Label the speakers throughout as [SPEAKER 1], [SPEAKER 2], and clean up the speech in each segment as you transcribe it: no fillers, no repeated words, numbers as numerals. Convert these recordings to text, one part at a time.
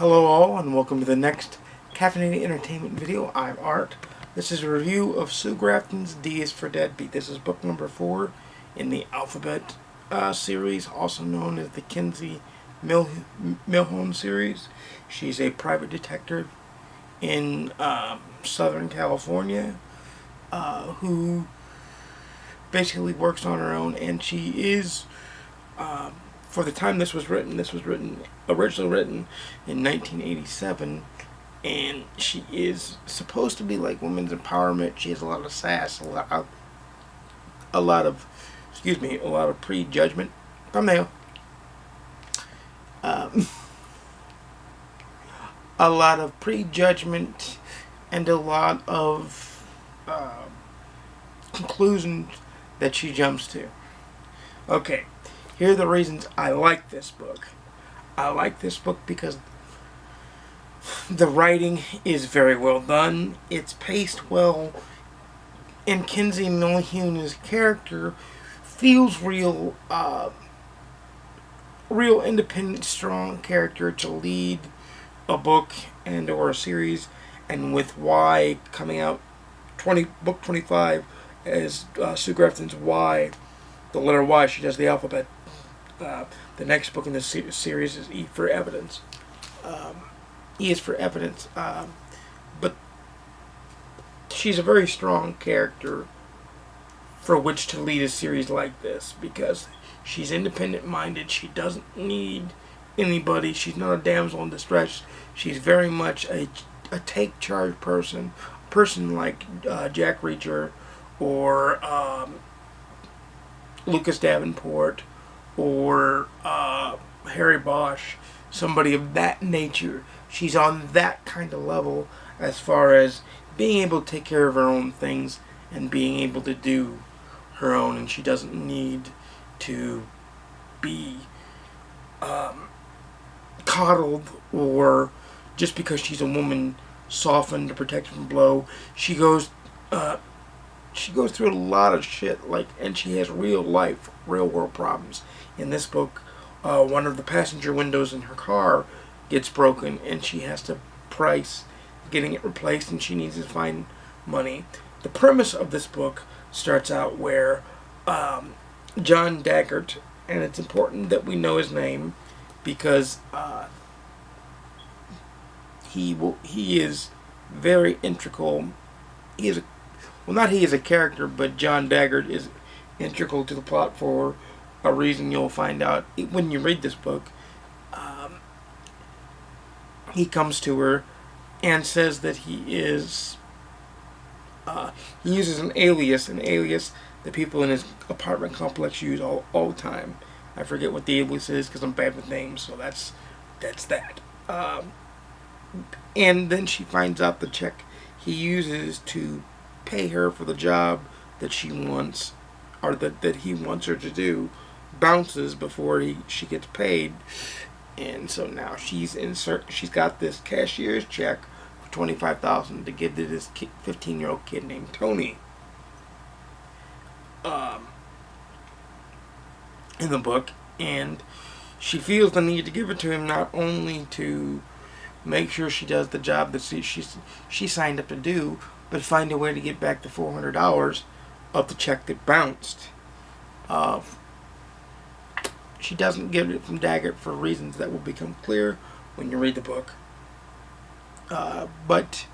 [SPEAKER 1] Hello all, and welcome to the next Caffeinated Entertainment video. I'm Art. This is a review of Sue Grafton's D is for Deadbeat. This is book number 4 in the Alphabet series, also known as the Kinsey Millhone series. She's a private detective in Southern California who basically works on her own, and she is for the time this was originally written in 1987, and she is supposed to be like women's empowerment. She has a lot of sass, a lot of prejudgment. Thumbnail. A lot of prejudgment and a lot of conclusions that she jumps to. Okay. Here are the reasons I like this book. I like this book because the writing is very well done. It's paced well. And Kinsey Millhone's character feels real, real independent, strong character to lead a book and or a series. And with Y coming out, book 25 as Sue Grafton's Y, the letter Y, she does the alphabet. The next book in this series is E for Evidence. E is for Evidence. But she's a very strong character for which to lead a series like this, because she's independent-minded. She doesn't need anybody. She's not a damsel in distress. She's very much a take-charge person like Jack Reacher or Lucas Davenport or Harry Bosch, somebody of that nature. She's on that kind of level as far as being able to take care of her own things and being able to do her own, and she doesn't need to be coddled or just because she's a woman softened to protect from blow. She goes through a lot of shit, and she has real world problems. In this book, one of the passenger windows in her car gets broken, and she has to price getting it replaced, and she needs to find money. The premise of this book starts out where John Daggert, and it's important that we know his name because he is very integral. He is a character, but John Daggert is integral to the plot for a reason you'll find out when you read this book. He comes to her and says that he is he uses an alias that people in his apartment complex use all the time. I forget what the alias is because I'm bad with names, so that's that. And then she finds out the check he uses to pay her for the job that she wants, or that he wants her to do, bounces before she gets paid. And so now she's got this cashier's check for $25,000 to give to this 15-year-old kid named Tony. In the book, and she feels the need to give it to him not only to make sure she does the job that she signed up to do, but find a way to get back the $400 of the check that bounced. She doesn't get it from Daggett for reasons that will become clear when you read the book. But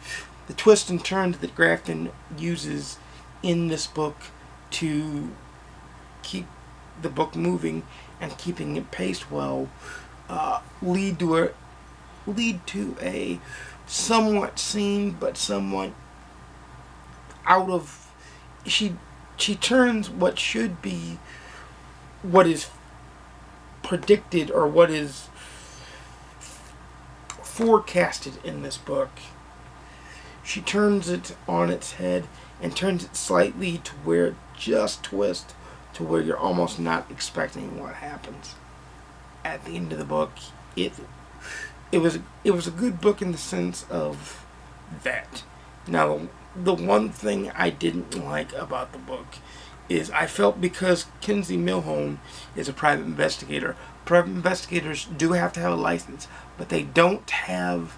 [SPEAKER 1] the twists and turns that Grafton uses in this book to keep the book moving and keeping it paced well lead to a somewhat seen but somewhat out of. She turns what should be what is predicted or what is forecasted in this book. She turns it on its head and turns it slightly to where it just twists to where you're almost not expecting what happens at the end of the book. It was a good book in the sense of that. Now, the one thing I didn't like about the book is I felt because Kinsey Millhone is a private investigator, private investigators do have to have a license, but they don't have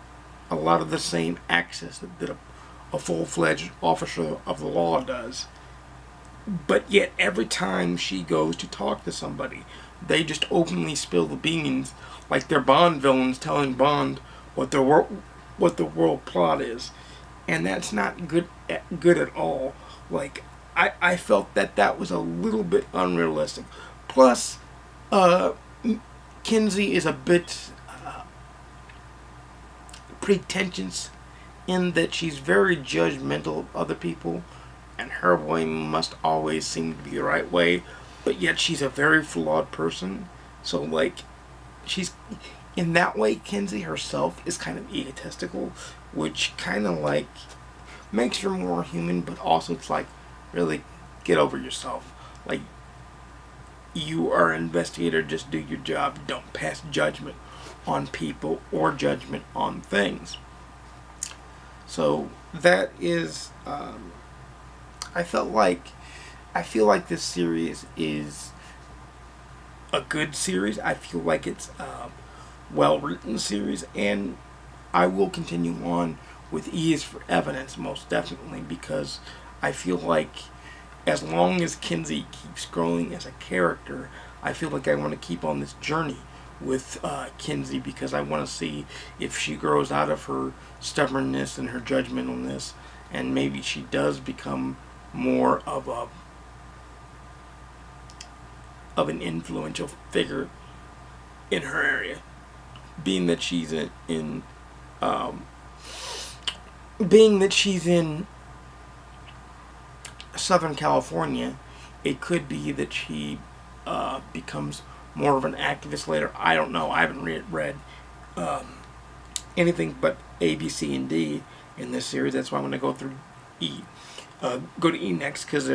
[SPEAKER 1] a lot of the same access that a full-fledged officer of the law does. But yet, every time she goes to talk to somebody, they just openly spill the beans, like they're Bond villains telling Bond what the world plot is, and that's not good at all. Like, I felt that was a little bit unrealistic. Plus, Kinsey is a bit pretentious in that she's very judgmental of other people, and her way must always seem to be the right way, but yet she's a very flawed person. So, like, she's, in that way, Kinsey herself is kind of egotistical, which kind of, like, makes her more human, but also it's like, really, get over yourself. Like, you are an investigator, just do your job. Don't pass judgment on people or judgment on things. So that is, I feel like this series is a good series. I feel like it's a well-written series, and I will continue on with E is for Evidence, most definitely, because I feel like as long as Kinsey keeps growing as a character, I feel like I want to keep on this journey with Kinsey, because I want to see if she grows out of her stubbornness and her judgmentalness, and maybe she does become more of an influential figure in her area, being that she's in Southern California. It could be that she becomes more of an activist later. I don't know. I haven't read anything but A, B, C, and D in this series. That's why I'm going to go through E. Go to E next, because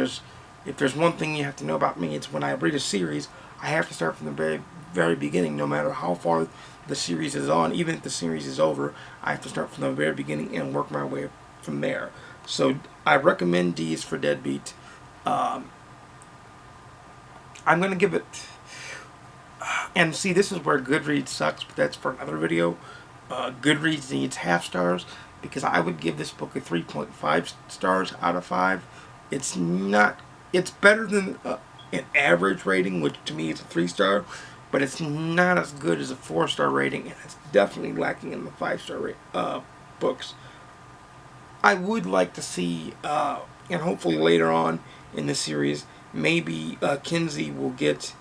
[SPEAKER 1] if there's one thing you have to know about me, it's when I read a series, I have to start from the very, very beginning, no matter how far the series is on. Even if the series is over, I have to start from the very beginning and work my way from there. So I recommend D is for Deadbeat. I'm going to give it... And see, this is where Goodreads sucks, but that's for another video. Goodreads needs half stars, because I would give this book a 3.5 stars out of 5. It's not... It's better than an average rating, which to me is a 3-star, but it's not as good as a 4-star rating, and it's definitely lacking in the 5-star books. I would like to see, and hopefully later on in the series, maybe Kinsey will get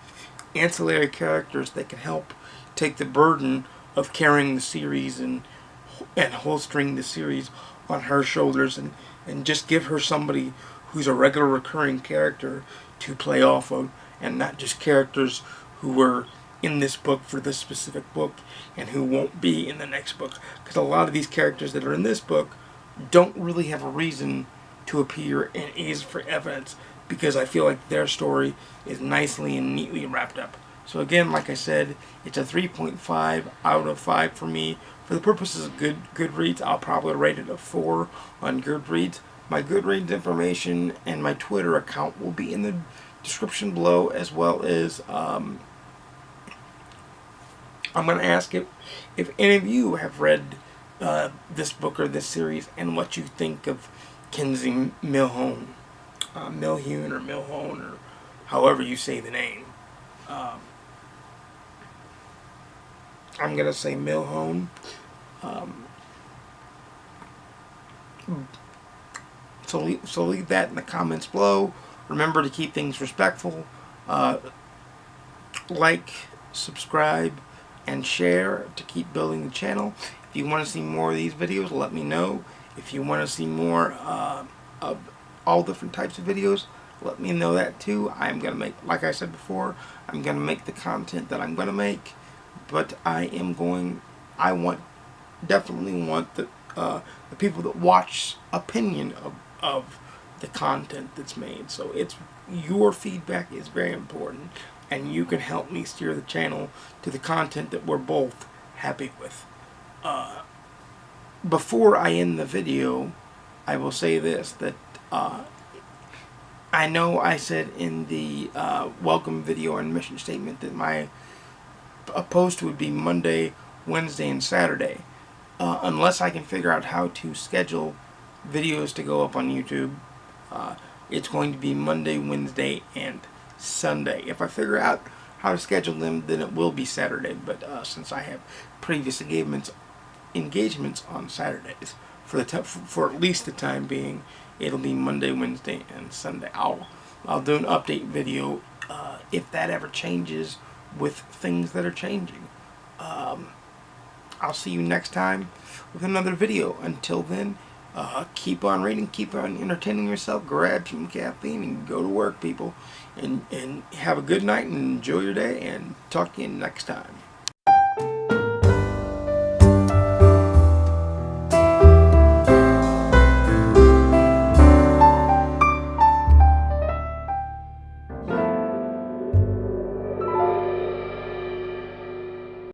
[SPEAKER 1] ancillary characters that can help take the burden of carrying the series and holstering the series on her shoulders, and just give her somebody who's a regular recurring character to play off of, and not just characters who were in this book for this specific book and who won't be in the next book. Because a lot of these characters that are in this book don't really have a reason to appear in A's for Evidence, because I feel like their story is nicely and neatly wrapped up. So again, like I said, it's a 3.5 out of 5 for me. For the purposes of Goodreads, I'll probably rate it a 4 on Goodreads. My Goodreads information and my Twitter account will be in the description below, as well as I'm going to ask if any of you have read this book or this series, and what you think of Kinsey Millhone. Millhone or Millhone, or however you say the name. I'm going to say Millhone. So leave that in the comments below. Remember to keep things respectful. Like, subscribe, and share to keep building the channel. If you want to see more of these videos, let me know. If you want to see more of all different types of videos, let me know that too. I'm going to make, like I said before, I'm going to make the content that I'm going to make. But definitely want the people that watch opinion of the content that's made. So your feedback is very important, and you can help me steer the channel to the content that we're both happy with. Before I end the video, I will say this, that I know I said in the welcome video and mission statement that my a post would be Monday, Wednesday, and Saturday. Unless I can figure out how to schedule videos to go up on YouTube, it's going to be Monday, Wednesday, and Sunday. If I figure out how to schedule them, then it will be Saturday. But since I have previous engagements on Saturdays, for at least the time being, it'll be Monday, Wednesday, and Sunday. I'll do an update video if that ever changes with things that are changing. I'll see you next time with another video. Until then, keep on reading, keep on entertaining yourself, grab some caffeine, and go to work, people. And have a good night, and enjoy your day, and talk to you next time.